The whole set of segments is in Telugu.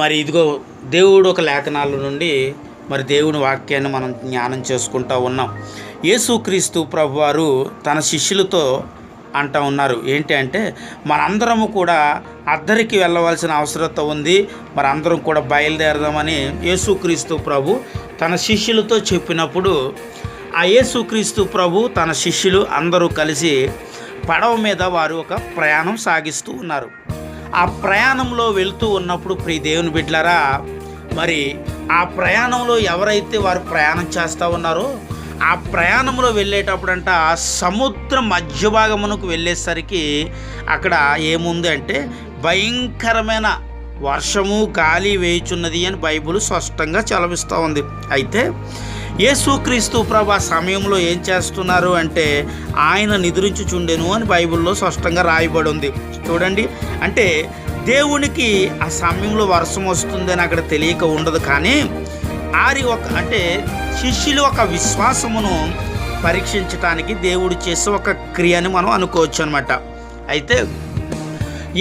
మరి ఇదిగో దేవుడు ఒక లేఖనాల నుండి మరి దేవుని వాక్యాన్ని మనం జ్ఞానం చేసుకుంటూ ఉన్నాం. యేసుక్రీస్తు ప్రభువారు తన శిష్యులతో అంటూ ఉన్నారు ఏంటి అంటే, మనందరము కూడా అద్దరికి వెళ్ళవలసిన అవసరత ఉంది, మరి అందరం కూడా బయలుదేరదామని యేసుక్రీస్తు ప్రభు తన శిష్యులతో చెప్పినప్పుడు, ఆ యేసుక్రీస్తు ప్రభు తన శిష్యులు అందరూ కలిసి పడవ మీద వారు ఒక ప్రయాణం సాగిస్తూ ఉన్నారు. ఆ ప్రయాణంలో వెళ్తూ ఉన్నప్పుడు ప్రియ దేవుని బిడ్డలారా, మరి ఆ ప్రయాణంలో ఎవరైతే వారు ప్రయాణం చేస్తూ ఉన్నారో ఆ ప్రయాణంలో వెళ్ళేటప్పుడంట సముద్ర మధ్య భాగమునకు వెళ్ళేసరికి అక్కడ ఏముంది అంటే భయంకరమైన వర్షము గాలి వేయుచున్నది అని బైబిల్ స్పష్టంగా చలవిస్తూ ఉంది. అయితే యేసుక్రీస్తు ప్రభు ఆ సమయంలో ఏం చేస్తున్నారు అంటే ఆయన నిద్రించుచుండెను అని బైబిల్లో స్పష్టంగా రాయబడి ఉంది. చూడండి, అంటే దేవునికి ఆ సమయంలో వర్షం వస్తుందని అక్కడ తెలియక ఉండదు, కానీ అంటే శిష్యులు ఒక విశ్వాసమును పరీక్షించటానికి దేవుడు చేసే ఒక క్రియని మనం అనుకోవచ్చు అనమాట. అయితే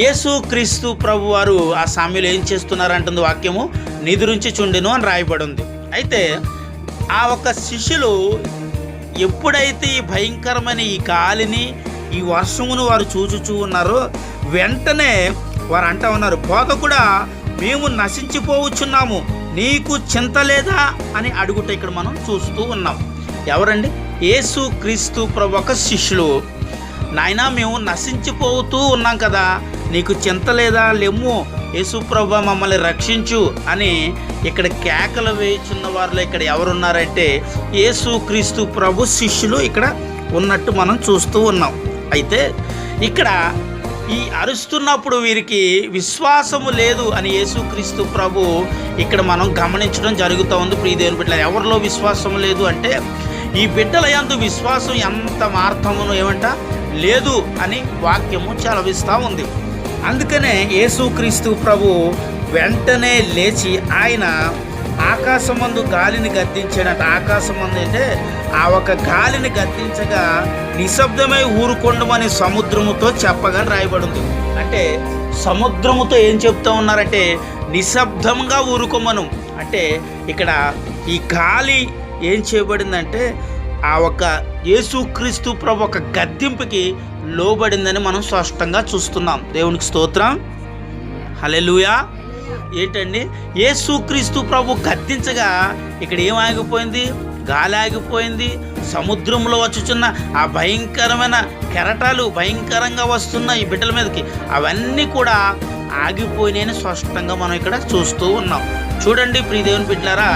యేసుక్రీస్తు ప్రభు వారు ఆ సమయంలో ఏం చేస్తున్నారంటుంది వాక్యము, నిద్రించుచుండెను అని రాయబడి ఉంది. అయితే ఆ ఒక శిష్యులు ఎప్పుడైతే ఈ భయంకరమైన ఈ గాలిని ఈ వర్షమును వారు చూచుచూ ఉన్నారో వెంటనే వారు అంటూ ఉన్నారు, బోధకుడా మేము నశించిపోవచ్చున్నాము, నీకు చింత లేదా అని అడుగుట ఇక్కడ మనం చూస్తూ ఉన్నాం. ఎవరండి? యేసుక్రీస్తు ప్రభు ఒక శిష్యులు. నాయనా మేము నశించిపోతూ ఉన్నాం కదా, నీకు చింత లేదా, లెమ్ము యేసు ప్రభు మమ్మల్ని రక్షించు అని ఇక్కడ కేకలు వేయుచున్న వారిలో ఇక్కడ ఎవరున్నారంటే యేసుక్రీస్తు ప్రభు శిష్యులు ఇక్కడ ఉన్నట్టు మనం చూస్తూ ఉన్నాం. అయితే ఇక్కడ ఈ అరుస్తున్నప్పుడు వీరికి విశ్వాసము లేదు అని యేసుక్రీస్తు ప్రభు ఇక్కడ మనం గమనించడం జరుగుతూ ఉంది. ప్రియ దేవుని బిడ్డలు, ఎవరిలో విశ్వాసం లేదు అంటే ఈ బిడ్డల యందు విశ్వాసం ఎంత మార్తమును ఏమంట లేదు అని వాక్యము చలవిస్తూ ఉంది. అందుకనే యేసుక్రీస్తు ప్రభు వెంటనే లేచి ఆయన ఆకాశమందు గాలిని గద్దించాడట. ఆకాశమందు అంటే ఆ ఒక గాలిని గద్దించగా నిశ్శబ్దమై ఊరుకొండమని సముద్రముతో చెప్పగా రాయబడింది. అంటే సముద్రముతో ఏం చెప్తూ ఉన్నారంటే నిశ్శబ్దంగా ఊరుకోమను. అంటే ఇక్కడ ఈ గాలి ఏం చేయబడిందంటే ఆ ఒక యేసుక్రీస్తు ప్రభు ఒక గద్దింపుకి లోబడిందని మనం స్పష్టంగా చూస్తున్నాం. దేవునికి స్తోత్రం, హల్లెలూయా. ఏంటండి, యేసుక్రీస్తు ప్రభు గద్దించగా ఇక్కడ ఏం ఆగిపోయింది? గాలి ఆగిపోయింది. సముద్రంలో వచ్చుచున్న ఆ భయంకరమైన కెరటాలు భయంకరంగా వస్తున్న ఈ బిడ్డల మీదకి అవన్నీ కూడా ఆగిపోయినాయని స్పష్టంగా మనం ఇక్కడ చూస్తూ ఉన్నాం. చూడండి ప్రియ దేవుని బిడ్డలారా,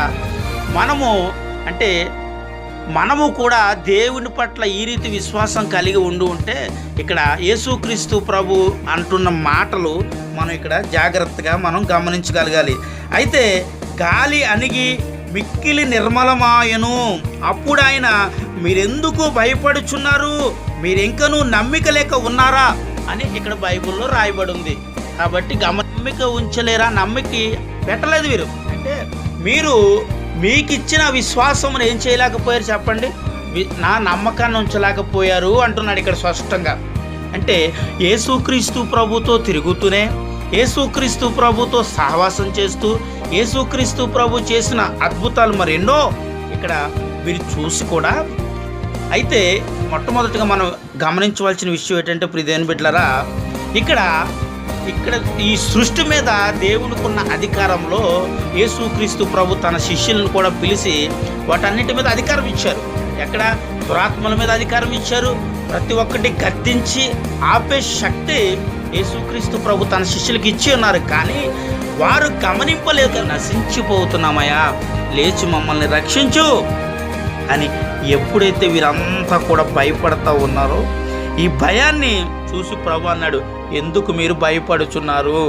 మనము కూడా దేవుని పట్ల ఈ రీతి విశ్వాసం కలిగి ఉంటే ఇక్కడ యేసుక్రీస్తు ప్రభు అంటున్న మాటలు మనం ఇక్కడ జాగ్రత్తగా మనం గమనించగలగాలి. అయితే గాలి అణిగి మిక్కిలి నిర్మలమాయను. అప్పుడు ఆయన, మీరెందుకు భయపడుచున్నారు, మీరింకనూ నమ్మిక లేక ఉన్నారా అని ఇక్కడ బైబిల్లో రాయబడి ఉంది. కాబట్టి నమ్మిక ఉంచలేరా, నమ్మిక పెట్టలేదు వీరు. అంటే మీరు మీకిచ్చిన విశ్వాసమును ఏం చేయలేకపోయారు చెప్పండి, నా నమ్మకాన్ని ఉంచలేకపోయారు అంటున్నాడు ఇక్కడ స్పష్టంగా. అంటే యేసుక్రీస్తు ప్రభుతో తిరుగుతూనే, యేసుక్రీస్తు ప్రభుతో సహవాసం చేస్తూ, యేసుక్రీస్తు ప్రభు చేసిన అద్భుతాలు మరెన్నో ఇక్కడ వీరు చూసి కూడా. అయితే మొట్టమొదటిగా మనం గమనించవలసిన విషయం ఏంటంటే ప్రియ దేవుని బిడ్డలారా, ఇక్కడ ఈ సృష్టి మీద దేవునికున్న అధికారంలో యేసుక్రీస్తు ప్రభు తన శిష్యులను కూడా పిలిచి వాటన్నిటి మీద అధికారం ఇచ్చారు. ఎక్కడ? దురాత్మల మీద అధికారం ఇచ్చారు. ప్రతి ఒక్కటి గద్దించి ఆపే శక్తి యేసుక్రీస్తు ప్రభు తన శిష్యులకి ఇచ్చి ఉన్నారు. కానీ వారు గమనింపలేక నశించిపోతున్నామయ్యా, లేచి మమ్మల్ని రక్షించు అని ఎప్పుడైతే వీరంతా కూడా భయపడతా ఉన్నారో ఈ భయాన్ని చూసి ప్రభు అన్నాడు, ఎందుకు మీరు భయపడుచున్నారు?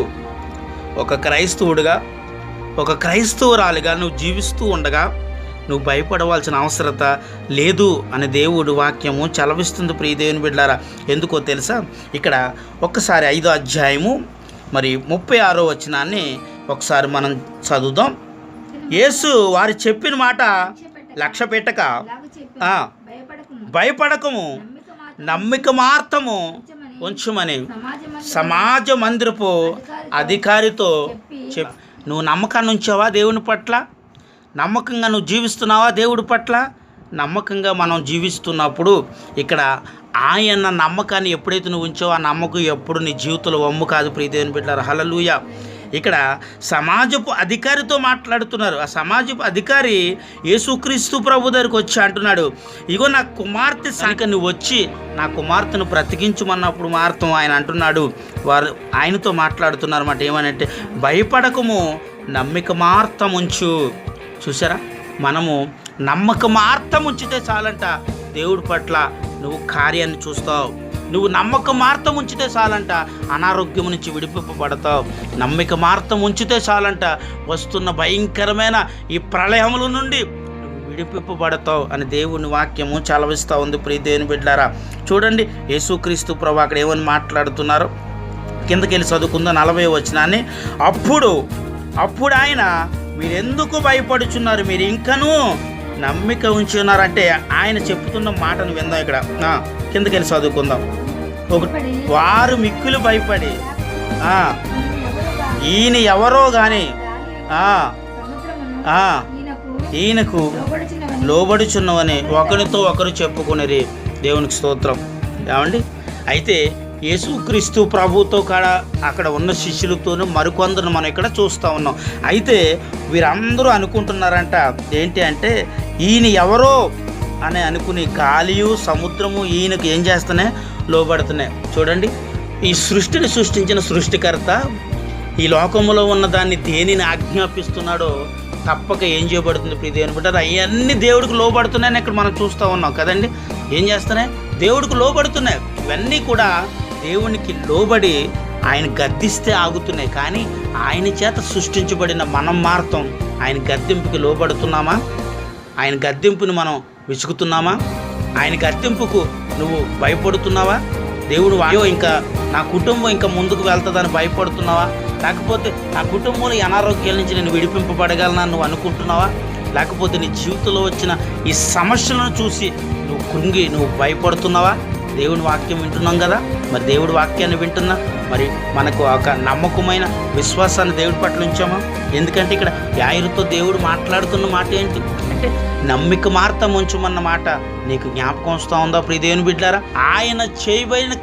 ఒక క్రైస్తవుడిగా, ఒక క్రైస్తవురాలిగా నువ్వు జీవిస్తూ ఉండగా నువ్వు భయపడవలసిన అవసరత లేదు అని దేవుడు వాక్యము చలవిస్తుంది. ప్రియ దేవుని బిడ్డలారా, ఎందుకో తెలుసా? ఇక్కడ ఒక్కసారి 5వ అధ్యాయము మరి 36వ వచనాన్ని ఒకసారి మనం చదువుదాం. యేసు వారు చెప్పిన మాట లక్ష్య పెట్టక భయపడకము, నమ్మిక మార్తము ఉంచుమని సమాజ మందిరపు అధికారితో చెప్పి. నువ్వు నమ్మకాన్ని ఉంచావా దేవుని పట్ల? నమ్మకంగా నువ్వు జీవిస్తున్నావా దేవుడి పట్ల? నమ్మకంగా మనం జీవిస్తున్నప్పుడు ఇక్కడ ఆయన నమ్మకాన్ని ఎప్పుడైతే నువ్వు ఉంచావో ఆ నమ్మకం ఎప్పుడు నీ జీవితంలో వమ్ము కాదు. ప్రియ దేవుని బిడ్డలారా, హల్లెలూయా. ఇక్కడ సమాజపు అధికారితో మాట్లాడుతున్నారు. ఆ సమాజపు అధికారి యేసుక్రీస్తు ప్రభు దగ్గరికి వచ్చి అంటున్నాడు, ఇగో నా కుమార్తె సనిక నువ్వు వచ్చి నా కుమార్తెను బ్రతికించమన్నప్పుడు మాత్రం ఆయన అంటున్నాడు, వారు ఆయనతో మాట్లాడుతున్నారు అన్నమాట. ఏమనంటే, భయపడకము, నమ్మిక మాత్రం ఉంచు. చూసారా, మనము నమ్మకమార్తం ఉంచితే చాలంట దేవుడి పట్ల నువ్వు కార్యాన్ని చూస్తావు. నువ్వు నమ్మకమార్తం ఉంచితే చాలంట అనారోగ్యం నుంచి విడిపింపబడతావు. నమ్మకమార్తం ఉంచితే చాలంట వస్తున్న భయంకరమైన ఈ ప్రళయముల నుండి విడిపింపబడతావు అని దేవుని వాక్యము చలవిస్తూ ఉంది. ప్రియ దేవుని బిడ్డలారా, చూడండి యేసుక్రీస్తు ప్రభు అక్కడ ఏమని మాట్లాడుతున్నారు. కిందకెళ్ళి చదువుకుందాం 40వ వచనాన్ని. అప్పుడు ఆయన, మీరెందుకు భయపడుచున్నారు, మీరు ఇంకనూ నమ్మిక ఉంచి ఉన్నారంటే ఆయన చెప్తున్న మాటను విందాం. ఇక్కడ కిందకెళ్ళి చదువుకుందాం. వారు మిక్కులు భయపడి ఈయన ఎవరో కానీ ఈయనకు లోబడుచున్నవని ఒకరితో ఒకరు చెప్పుకునేది. దేవునికి స్తోత్రం. ఏమండి, అయితే యేసుక్రీస్తు ప్రభుతో అక్కడ ఉన్న శిష్యులతోనూ మరికొందరు మనం ఇక్కడ చూస్తూ ఉన్నాం. అయితే వీరందరూ అనుకుంటున్నారంట ఏంటి అంటే, ఈయన ఎవరో అని అనుకుని గాలియు సముద్రము ఈయనకు ఏం చేస్తున్నాయి, లోబడుతున్నాయి. చూడండి, ఈ సృష్టిని సృష్టించిన సృష్టికర్త ఈ లోకంలో ఉన్న దాన్ని దేనిని ఆజ్ఞాపిస్తున్నాడో తప్పక ఏం చేయబడుతుంది. ప్రియ దేవుని బిడ్డలారా, అవన్నీ దేవుడికి లోబడుతున్నాయని ఇక్కడ మనం చూస్తూ ఉన్నాం కదండి. ఏం చేస్తున్నాయి, దేవుడికి లోబడుతున్నాయి. ఇవన్నీ కూడా దేవునికి లోబడి ఆయన గద్దిస్తే ఆగుతున్నాయి. కానీ ఆయన చేత సృష్టించబడిన మనం మాత్రం ఆయన గద్దింపుకి లోబడుతున్నామా? ఆయన గద్దింపుని మనం విసుగుతున్నామా? ఆయన గద్దింపుకు నువ్వు భయపడుతున్నావా? దేవుడు అయ్యో ఇంకా నా కుటుంబం ఇంకా ముందుకు వెళ్తుందని భయపడుతున్నావా? లేకపోతే నా కుటుంబంలో ఈ అనారోగ్యాల నుంచి నేను విడిపింపబడగలనని నువ్వు అనుకుంటున్నావా? లేకపోతే నీ జీవితంలో వచ్చిన ఈ సమస్యలను చూసి నువ్వు కృంగి నువ్వు భయపడుతున్నావా? దేవుని వాక్యం వింటున్నాం కదా, మరి దేవుడి వాక్యాన్ని వింటున్నా మరి మనకు ఒక నమ్మకమైన విశ్వాసాన్ని దేవుడి పట్ల ఉంచామా? ఎందుకంటే ఇక్కడ యాయిరుతో దేవుడు మాట్లాడుతున్న మాట ఏంటి అంటే, నమ్మిక మార్తం ఉంచమన్న మాట నీకు జ్ఞాపకం వస్తూ ఉందా ప్రియ దేవుని బిడ్డలారా? ఆయన చేయబడిన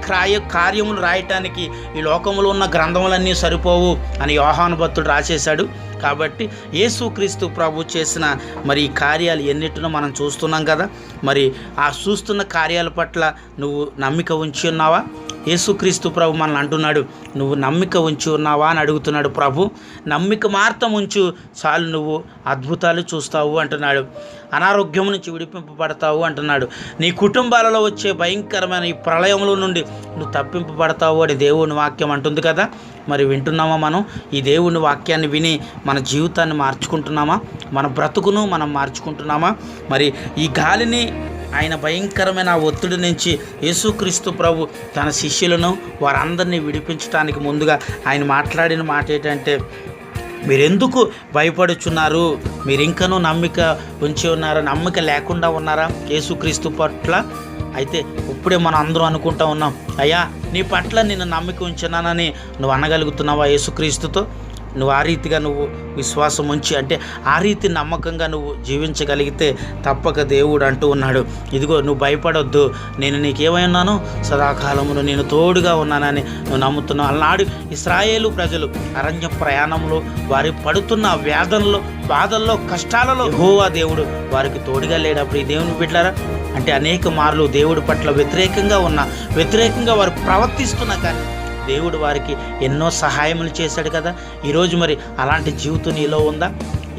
కార్యములు రాయటానికి ఈ లోకంలో ఉన్న గ్రంథములన్నీ సరిపోవు అని యోహాను భక్తుడు రాసేశాడు. కాబట్టి యేసుక్రీస్తు ప్రభు చేసిన మరి ఈ కార్యాలు ఎన్నిటినో మనం చూస్తున్నాం కదా. మరి ఆ చూస్తున్న కార్యాల పట్ల నువ్వు నమ్మిక ఉంచి ఉన్నావా? యేసుక్రీస్తు ప్రభు మనల్ని అంటున్నాడు, నువ్వు నమ్మిక ఉంచి ఉన్నావా అని అడుగుతున్నాడు ప్రభు. నమ్మిక మార్తం ఉంచు చాలు, నువ్వు అద్భుతాలు చూస్తావు అంటున్నాడు. అనారోగ్యం నుంచి విడిపింపబడతావు అంటున్నాడు. నీ కుటుంబాలలో వచ్చే భయంకరమైన ఈ ప్రళయంలో నుండి నువ్వు తప్పింపబడతావు అని దేవుని వాక్యం అంటుంది కదా. మరి వింటున్నామా మనం? ఈ దేవుని వాక్యాన్ని విని మన జీవితాన్ని మార్చుకుంటున్నామా? మన బ్రతుకును మనం మార్చుకుంటున్నామా? మరి ఈ గాలిని ఆయన భయంకరమైన ఒత్తిడి నుంచి యేసుక్రీస్తు ప్రభు తన శిష్యులను వారందరినీ విడిపించడానికి ముందుగా ఆయన మాట్లాడిన మాట ఏంటంటే, మీరెందుకు భయపడుచున్నారు, మీరు ఇంకనూ నమ్మిక ఉంచి ఉన్నారా, నమ్మిక లేకుండా ఉన్నారా యేసుక్రీస్తు పట్ల? అయితే ఇప్పుడే మనం అందరం అనుకుంటా ఉన్నాం, అయ్యా నీ పట్ల నేను నమ్మిక ఉంచున్నానని నువ్వు అనగలుగుతున్నావా యేసుక్రీస్తుతో? నువ్వు ఆ రీతిగా నువ్వు విశ్వాసం ఉంచి అంటే ఆ రీతి నమ్మకంగా నువ్వు జీవించగలిగితే తప్పక దేవుడు అంటూ ఉన్నాడు, ఇదిగో నువ్వు భయపడొద్దు, నేను నీకేమైనాను సదాకాలమును నేను తోడుగా ఉన్నానని నువ్వు నమ్ముతున్నావు. అలనాడు ఇశ్రాయేలు ప్రజలు అరణ్య ప్రయాణంలో వారి పడుతున్న వేదనలో, బాధల్లో, కష్టాలలో యెహోవా దేవుడు వారికి తోడుగా లేడప్పుడు ఈ దేవుని బిడ్డలారా అంటే అనేక మార్లు దేవుడి పట్ల వ్యతిరేకంగా వారు ప్రవర్తిస్తున్నా కానీ దేవుడు వారికి ఎన్నో సహాయములు చేశాడు కదా. ఈరోజు మరి అలాంటి జీవితం నీలో ఉందా?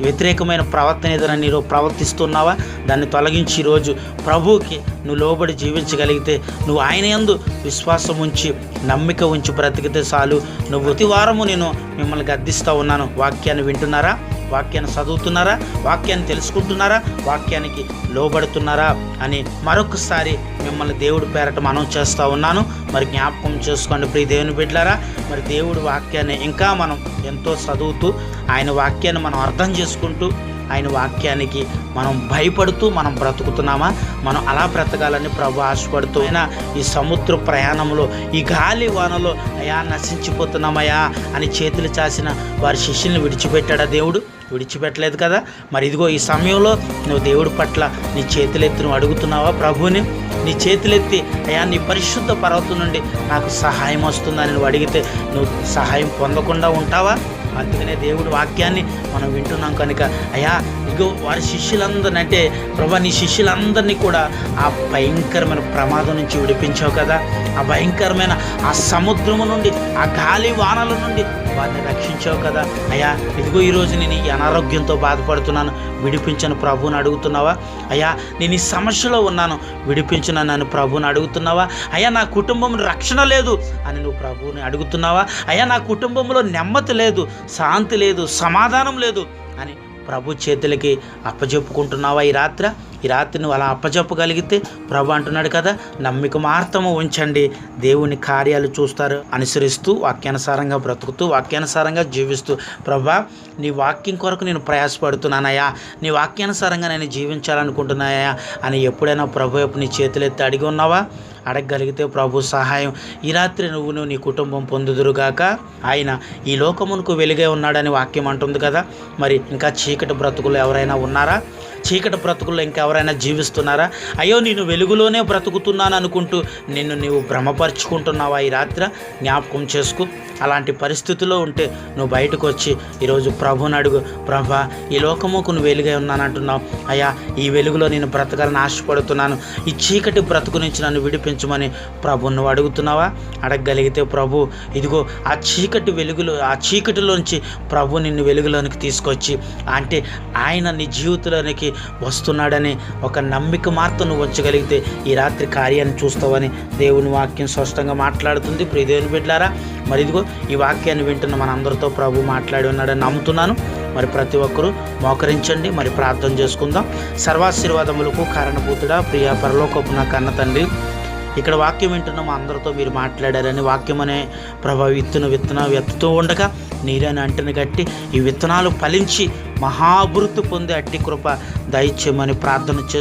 వ్యతిరేకమైన ప్రవర్తన ఏదైనా నీలో ప్రవర్తిస్తున్నావా? దాన్ని తొలగించి ఈరోజు ప్రభువుకి నువ్వు లోబడి జీవించగలిగితే, నువ్వు ఆయన యందు విశ్వాసం ఉంచి నమ్మిక ఉంచి బ్రతికితే చాలు. నువ్వు ప్రతి వారము నేను మిమ్మల్ని గద్దిస్తూ ఉన్నాను. వాక్యాన్ని వింటున్నారా? వాక్యాన్ని చదువుతున్నారా? వాక్యాన్ని తెలుసుకుంటున్నారా? వాక్యానికి లోబడుతున్నారా అని మరొకసారి మిమ్మల్ని దేవుడి పేరట మనం చేస్తూ ఉన్నాను. మరి జ్ఞాపకం చేసుకోండి ప్రియ దేవుని బిడ్డలారా. మరి దేవుడి వాక్యాన్ని ఇంకా మనం ఎంతో చదువుతూ ఆయన వాక్యాన్ని మనం అర్థం చేసుకుంటూ ఆయన వాక్యానికి మనం భయపడుతూ మనం బ్రతుకుతున్నామా? మనం అలా బ్రతకాలని ప్రభు ఆశపడుతూ అయినా ఈ సముద్ర ప్రయాణంలో ఈ గాలి వానలో అయా నశించిపోతున్నామయ్యా అని చేతులు చాసిన వారి శిష్యుల్ని విడిచిపెట్టాడా దేవుడు? విడిచిపెట్టలేదు కదా. మరి ఇదిగో ఈ సమయంలో నువ్వు దేవుడి పట్ల నీ చేతులెత్తి నువ్వు అడుగుతున్నావా ప్రభువుని? నీ చేతులెత్తి అయ్యా నీ పరిశుద్ధ పర్వతం నుండి నాకు సహాయం వస్తుందని నువ్వు అడిగితే నువ్వు సహాయం పొందకుండా ఉంటావా? అందుకనే దేవుడి వాక్యాన్ని మనం వింటున్నాం కనుక అయ్యా ఇగో వారి శిష్యులందరినీ అంటే ప్రభా నీ శిష్యులందరినీ కూడా ఆ భయంకరమైన ప్రమాదం నుంచి విడిపించావు కదా. ఆ భయంకరమైన ఆ సముద్రము నుండి ఆ గాలి వానల నుండి వారిని రక్షించావు కదా. అయ్యా ఇదిగో ఈరోజు నేను ఈ అనారోగ్యంతో బాధపడుతున్నాను, విడిపించను ప్రభువుని అడుగుతున్నావా? అయ్యా నేను ఈ సమస్యలో ఉన్నాను, విడిపించిన నన్ను ప్రభువుని అడుగుతున్నావా? అయ్యా నా కుటుంబంలో రక్షణ లేదు అని నువ్వు ప్రభువుని అడుగుతున్నావా? అయ్యా నా కుటుంబంలో నెమ్మది లేదు, శాంతి లేదు, సమాధానం లేదు అని ప్రభు చేతులకి అప్పచెప్పుకుంటున్నావా? ఈ రాత్రి నువ్వు అలా అప్పచెప్పగలిగితే ప్రభు అంటున్నాడు కదా, నమ్మిక మార్తము ఉంచండి, దేవుని కార్యాలు చూస్తారు. అనుసరిస్తూ వాక్యానుసారంగా బ్రతుకుతూ వాక్యానుసారంగా జీవిస్తూ ప్రభా నీ వాక్యం కొరకు నేను ప్రయాసపడుతున్నానయ్యా, నీ వాక్యానుసారంగా నేను జీవించాలనుకుంటున్నాయా అని ఎప్పుడైనా ప్రభు నీ చేతులెత్తి అడిగి ఉన్నావా? అడగగలిగితే ప్రభు సహాయం ఈ రాత్రి నువ్వు నీ కుటుంబం పొందుదురుగాక. ఆయన ఈ లోకమునకు వెలుగే ఉన్నాడని వాక్యం అంటుంది కదా. మరి ఇంకా చీకటి బ్రతుకులు ఎవరైనా ఉన్నారా? చీకటి బ్రతుకుల్లో ఇంకెవరైనా జీవిస్తున్నారా? అయ్యో నేను వెలుగులోనే బ్రతుకుతున్నాను అనుకుంటూ నిన్ను నీవు భ్రమపరుచుకుంటున్నావా? ఈ రాత్రి జ్ఞాపకం చేసుకో. అలాంటి పరిస్థితిలో ఉంటే నువ్వు బయటకు వచ్చి ఈరోజు ప్రభుని అడుగు. ప్రభా ఈ లోకముకు నువ్వు వెలుగై ఉన్నానంటున్నావు, అయ్యా ఈ వెలుగులో నేను బ్రతకాలని ఆశపడుతున్నాను, ఈ చీకటి బ్రతుకు నుంచి నన్ను విడిపించమని ప్రభు నువ్వు అడుగుతున్నావా? అడగగలిగితే ప్రభు ఇదిగో ఆ చీకటి వెలుగులో ఆ చీకటిలోంచి ప్రభు నిన్ను వెలుగులోనికి తీసుకొచ్చి అంటే ఆయన నీ జీవితంలోనికి వస్తున్నాడని ఒక నమ్మిక మాత్రం నువ్వు ఉంచగలిగితే ఈ రాత్రి కార్యాన్ని చూస్తావని దేవుని వాక్యం స్పష్టంగా మాట్లాడుతుంది. ప్రియ దేవుని బిడ్డలారా, మరి ఇదిగో ఈ వాక్యాన్ని వింటున్న మన అందరితో ప్రభు మాట్లాడి ఉన్నాడని నమ్ముతున్నాను. మరి ప్రతి ఒక్కరూ మోకరించండి, మరి ప్రార్థన చేసుకుందాం. సర్వాశీర్వాదములకు కారణభూతుడా ప్రియ పరలోకపు నా కన్న తండ్రి, ఇక్కడ వాక్యం వింటున్న మా అందరితో మీరు మాట్లాడారని వాక్యం అనే ప్రభు విత్తుతూ ఉండగా నీరని అంటిని కట్టి ఈ విత్తనాలు ఫలించి మహాభివృద్ధి పొందే అట్టి కృప దయచేయమని ప్రార్థన చేస్తూ